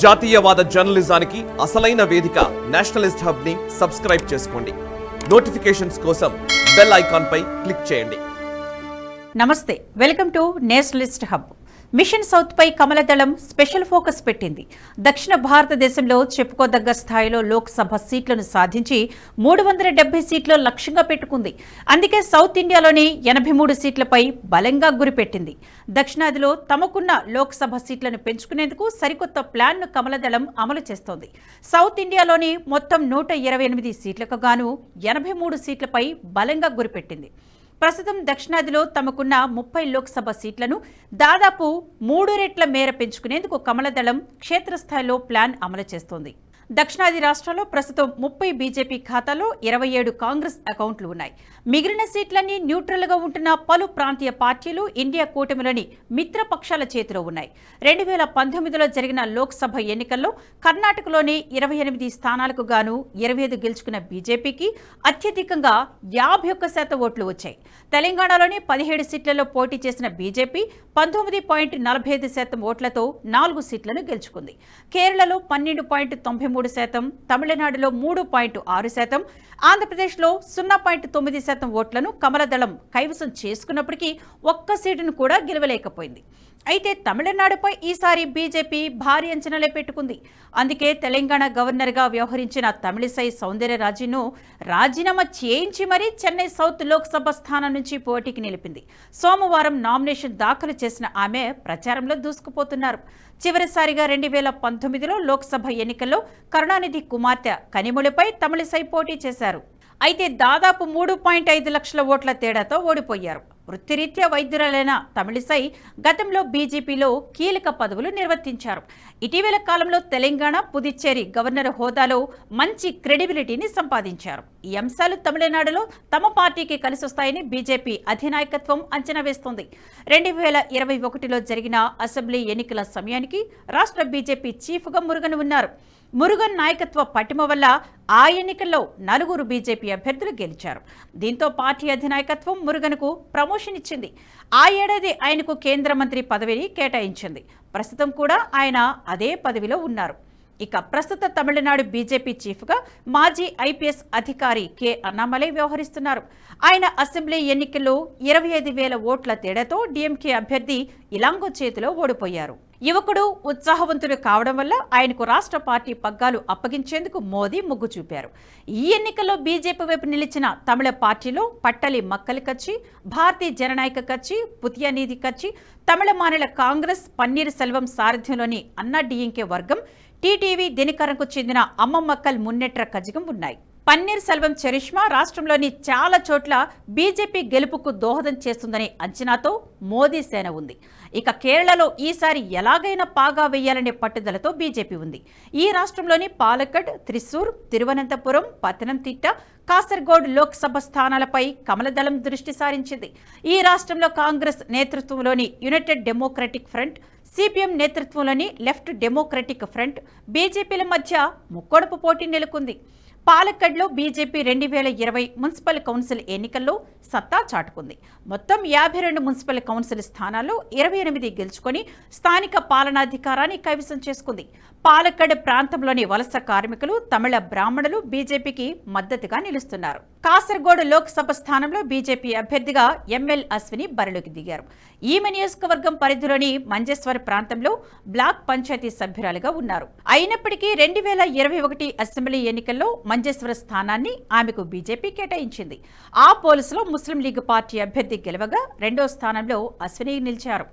జాతీయవాద జర్నలిజానికి అసలైన వేదిక నేషనలిస్ట్ హబ్ ని సబ్స్క్రైబ్ చేసుకోండి. నోటిఫికేషన్స్ కోసం బెల్ ఐకాన్ పై క్లిక్ చేయండి. నమస్తే, welcome to nationalist hub. Mission south పై కమలదళం స్పెషల్ ఫోకస్ పెట్టింది. దక్షిణ భారతదేశంలో చెప్పుకోదగ్గ స్థాయిలో లోక్సభ సీట్లను సాధించి 370 సీట్లు లక్ష్యంగా పెట్టుకుంది. అందుకే సౌత్ ఇండియాలోని 83 సీట్లపై బలంగా గురిపెట్టింది. దక్షిణాదిలో తమకున్న లోక్సభ సీట్లను పెంచుకునేందుకు సరికొత్త ప్లాన్ను కమలదళం అమలు చేస్తోంది. సౌత్ ఇండియాలోని మొత్తం 128 సీట్లకు గాను 83 సీట్లపై బలంగా గురిపెట్టింది. ప్రస్తుతం దక్షిణాదిలో తమకున్న 30 లోక్సభ సీట్లను దాదాపు 3 రెట్ల మేర పెంచుకునేందుకు కమలదళం క్షేత్రస్థాయిలో ప్లాన్ అమలు చేస్తోంది. దక్షిణాది రాష్ట్రాల్లో ప్రస్తుతం 30 బీజేపీ ఖాతాలో 27 కాంగ్రెస్ అకౌంట్లు ఉన్నాయి. మిగిలిన సీట్లన్నీ న్యూట్రల్గా ఉంటున్న పలు ప్రాంతీయ పార్టీలు ఇండియా కూటమిలోని మిత్రపక్షాల చేతిలో ఉన్నాయి. 2019లో జరిగిన లోక్సభ ఎన్నికల్లో కర్ణాటకలోని 28 స్థానాలకు గాను 25 గెలుచుకున్న బీజేపీకి అత్యధికంగా 51% ఓట్లు వచ్చాయి. తెలంగాణలోని 17 సీట్లలో పోటీ చేసిన బీజేపీ 19.45% ఓట్లతో 4 సీట్లను గెలుచుకుంది. కేరళలో 12.93%, తమిళనాడులో 3.6%, ఆంధ్రప్రదేశ్లో 0.9% ఓట్లను కమలదళం కైవసం చేసుకున్నప్పటికీ ఒక్క సీటును కూడా గెలవలేకపోయింది. అయితే తమిళనాడుపై ఈసారి బీజేపీ భారీ అంచనాలే పెట్టుకుంది. అందుకే తెలంగాణ గవర్నర్గా వ్యవహరించిన తమిళిసై సౌందరరాజన్ను రాజీనామా చేయించి మరీ చెన్నై సౌత్ లోక్సభ స్థానం నుంచి పోటీకి నిలిపింది. సోమవారం నామినేషన్ దాఖలు చేసిన ఆమె ప్రచారంలో దూసుకుపోతున్నారు. చివరిసారిగా 2019లో లోక్సభ ఎన్నికల్లో కరుణానిధి కుమార్తె కనిమొళిపై తమిళిసై పోటీ చేశారు. అయితే దాదాపు 3.5 లక్షల ఓట్ల తేడాతో ఓడిపోయారు. వృత్తిరీత్యా వైద్యురాలైన తమిళిసై గతంలో బీజేపీలో కీలక పదవులు నిర్వర్తించారు. ఇటీవల కాలంలో తెలంగాణ, పుదుచ్చేరి గవర్నర్ హోదాలో మంచి క్రెడిబిలిటీని సంపాదించారు. ఈ అంశాలు తమిళనాడులో తమ పార్టీకి కలిసొస్తాయని బీజేపీ అధినాయకత్వం అంచనా వేస్తోంది. 2021లో జరిగిన అసెంబ్లీ ఎన్నికల సమయానికి రాష్ట్ర బీజేపీ చీఫ్గా మురుగన్ ఉన్నారు. మురుగన్ నాయకత్వ పటిమ వల్ల ఆ ఎన్నికల్లో 4 బీజేపీ అభ్యర్థులు గెలిచారు. దీంతో పార్టీ అధినాయకత్వం మురుగన్కు ప్రమోషన్ ఇచ్చింది. ఆ ఏడాది ఆయనకు కేంద్ర మంత్రి పదవిని కేటాయించింది. ప్రస్తుతం కూడా ఆయన అదే పదవిలో ఉన్నారు. ఇక ప్రస్తుత తమిళనాడు బీజేపీ చీఫ్గా మాజీ ఐపీఎస్ అధికారి కె అన్నామలై వ్యవహరిస్తున్నారు. ఆయన అసెంబ్లీ ఎన్నికల్లో 25,000 ఓట్ల తేడాతో డీఎంకే అభ్యర్థి ఇలాంగో చేతిలో ఓడిపోయారు. యువకుడు, ఉత్సాహవంతుడు కావడం వల్ల ఆయనకు రాష్ట్ర పార్టీ పగ్గాలు అప్పగించేందుకు మోదీ మొగ్గు చూపారు. ఈ ఎన్నికల్లో బీజేపీ వైపు నిలిచిన తమిళ పార్టీలో పట్టలి మక్కలి కచ్చి, భారతీయ జననాయక కచ్చి, పుతియనీది కచ్చి, తమిళ మానిల కాంగ్రెస్ పన్నీర్ సెల్వం సారథ్యంలోని అన్నా డీఎంకే వర్గం, టీటీవీ దినకరంకు చెందిన అమ్మమ్మక్కల్ మున్నెట్ర కజగం ఉన్నాయి. పన్నీర్ సెల్వం చరిష్మా రాష్ట్రంలోని చాలా చోట్ల బీజేపీ గెలుపుకు దోహదం చేస్తుందనే అంచనాతో మోదీ సేన ఉంది. ఇక కేరళలో ఈసారి ఎలాగైనా పాగా వేయాలనే పట్టుదలతో బీజేపీ ఉంది. ఈ రాష్ట్రంలోని పాలక్కడ్, త్రిశూర్, తిరువనంతపురం, పతనంతిట్ట, కాసర్గోడ్ లోక్సభ స్థానాలపై కమలదళం దృష్టి సారించింది. ఈ రాష్ట్రంలో కాంగ్రెస్ నేతృత్వంలోని యునైటెడ్ డెమోక్రటిక్ ఫ్రంట్, సిపిఎం నేతృత్వంలోని లెఫ్ట్ డెమోక్రటిక్ ఫ్రంట్, బీజేపీల మధ్య ముక్కోడపు పోటీ నెలకొంది. పాలక్కడ్లో బీజేపీ 2020 మున్సిపల్ కౌన్సిల్ ఎన్నికల్లో సత్తా చాటుకుంది. మొత్తం 52 మున్సిపల్ కౌన్సిల్ స్థానాల్లో 28 గెలుచుకొని స్థానిక పాలనాధికారాన్ని కైవసం చేసుకుంది. పాలక్కడ్ ప్రాంతంలోని వలస కార్మికులు, తమిళ బ్రాహ్మణులు బీజేపీకి మద్దతుగా నిలుస్తున్నారు. కాసర్గోడ్ లోక్సభ స్థానంలో బీజేపీ అభ్యర్థిగా ఎంఎల్ అశ్విని బరిలోకి దిగారు. ఈమె నియోజకవర్గం పరిధిలోని మంజేశ్వర్ ప్రాంతంలో బ్లాక్ పంచాయతీ సభ్యురాలుగా ఉన్నారు. అయినప్పటికీ 2021 అసెంబ్లీ ఎన్నికల్లో మంజేశ్వర స్థానాన్ని ఆమెకు బీజేపీ కేటాయించింది. ఆ పోలీసులో ముస్లిం లీగ్ పార్టీ అభ్యర్థి గెలవగా 2వ స్థానంలో అశ్విని నిలిచారు.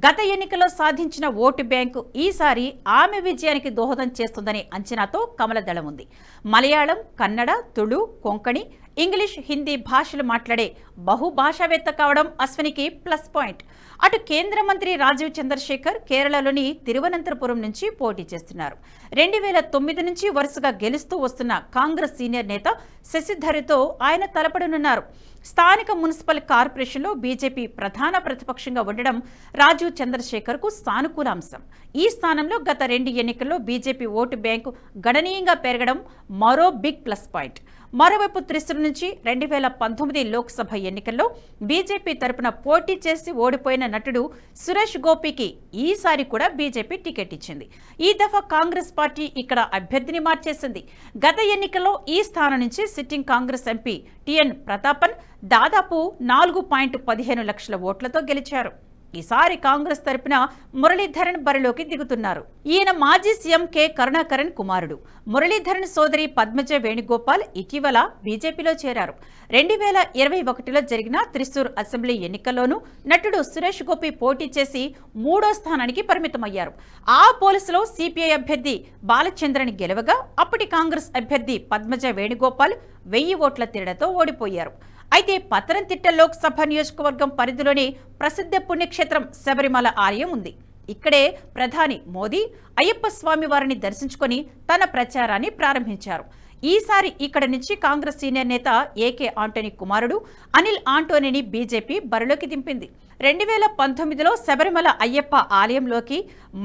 గత ఎన్నికల్లో సాధించిన ఓటు బ్యాంకు ఈసారి ఆమె విజయానికి దోహదం చేస్తుందనే అంచనాతో కమలదళం ఉంది. మలయాళం, కన్నడ, తుళు, కొంకణి, ఇంగ్లీష్, హిందీ భాషలు మాట్లాడే బహుభాషావేత్త కావడం అశ్వినికి ప్లస్ పాయింట్. అటు కేంద్ర మంత్రి రాజీవ్ చంద్రశేఖర్ కేరళలోని తిరువనంతపురం నుంచి పోటీ చేస్తున్నారు. 2009 నుంచి వరుసగా గెలుస్తూ వస్తున్న కాంగ్రెస్ సీనియర్ నేత శశిధర్తో ఆయన తలపడనున్నారు. స్థానిక మున్సిపల్ కార్పొరేషన్లో బీజేపీ ప్రధాన ప్రతిపక్షంగా ఉండడం రాజీవ్ చంద్రశేఖర్కు సానుకూల అంశం. ఈ స్థానంలో గత 2 ఎన్నికల్లో బీజేపీ ఓటు బ్యాంకు గణనీయంగా పెరగడం మరో బిగ్ ప్లస్ పాయింట్. మరోవైపు త్రిశూర్ నుంచి 2019 లోక్సభ ఎన్నికల్లో బీజేపీ తరపున పోటీ చేసి ఓడిపోయిన నటుడు సురేష్ గోపికి ఈసారి కూడా బీజేపీ టికెట్ ఇచ్చింది. ఈ దఫా కాంగ్రెస్ పార్టీ ఇక్కడ అభ్యర్థిని మార్చేసింది. గత ఎన్నికల్లో ఈ స్థానం నుంచి sitting Congress MP TN Prathapan దాదాపు 4.15 లక్షల ఓట్లతో గెలిచారు. ఈసారి కాంగ్రెస్ తరపున మురళీధరన్ బరిలోకి దిగుతున్నారు. ఈయన మాజీ సీఎం కె కరుణాకరన్ కుమారుడు. మురళీధరన్ సోదరి పద్మజ వేణుగోపాల్ ఇటీవల బీజేపీలో చేరారు. 2021లో జరిగిన త్రిశూర్ అసెంబ్లీ ఎన్నికల్లోనూ నటుడు సురేష్ గోపి పోటీ చేసి 3వ స్థానానికి పరిమితమయ్యారు. ఆ పోలీసులో సిపిఐ అభ్యర్థి బాలచంద్రని గెలవగా అప్పటి కాంగ్రెస్ అభ్యర్థి పద్మజ వేణుగోపాల్ 1000 ఓట్ల తేడాతో ఓడిపోయారు. అయితే పతనంతిట్ట లోక్సభ నియోజకవర్గం పరిధిలోని ప్రసిద్ధ పుణ్యక్షేత్రం శబరిమల ఆలయం ఉంది. ఇక్కడే ప్రధాని మోదీ అయ్యప్ప స్వామి వారిని దర్శించుకొని తన ప్రచారాన్ని ప్రారంభించారు. ఈసారి ఇక్కడ నుంచి కాంగ్రెస్ సీనియర్ నేత ఏకే ఆంటోనీ కుమారుడు అనిల్ ఆంటోనీని బీజేపీ బరిలోకి దింపింది. 2019లో శబరిమల అయ్యప్ప ఆలయంలోకి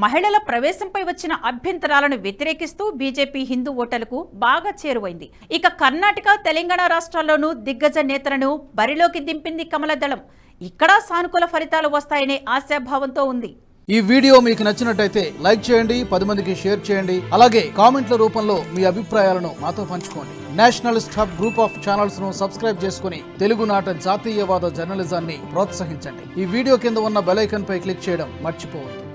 మహిళల ప్రవేశంపై వచ్చిన అభ్యంతరాలను వ్యతిరేకిస్తూ బీజేపీ హిందూ ఓటర్లకు బాగా చేరువైంది. ఇక కర్ణాటక, తెలంగాణ రాష్ట్రాల్లోనూ దిగ్గజ నేతలను బరిలోకి దింపింది కమలదళం. ఇక్కడ సానుకూల ఫలితాలు వస్తాయనే ఆశాభావంతో ఉంది. ఈ వీడియో మీకు నచ్చినట్టయితే లైక్ చేయండి, 10 మందికి షేర్ చేయండి. అలాగే కామెంట్ల రూపంలో మీ అభిప్రాయాలను మాతో పంచుకోండి. Nationalist hub group of channels ను సబ్స్క్రైబ్ చేసుకుని తెలుగునాట జాతీయవాద జర్నలిజాన్ని ప్రోత్సహించండి. ఈ వీడియో కింద ఉన్న బెల్ ఐకాన్ పై క్లిక్ చేయడం మర్చిపోవద్దు.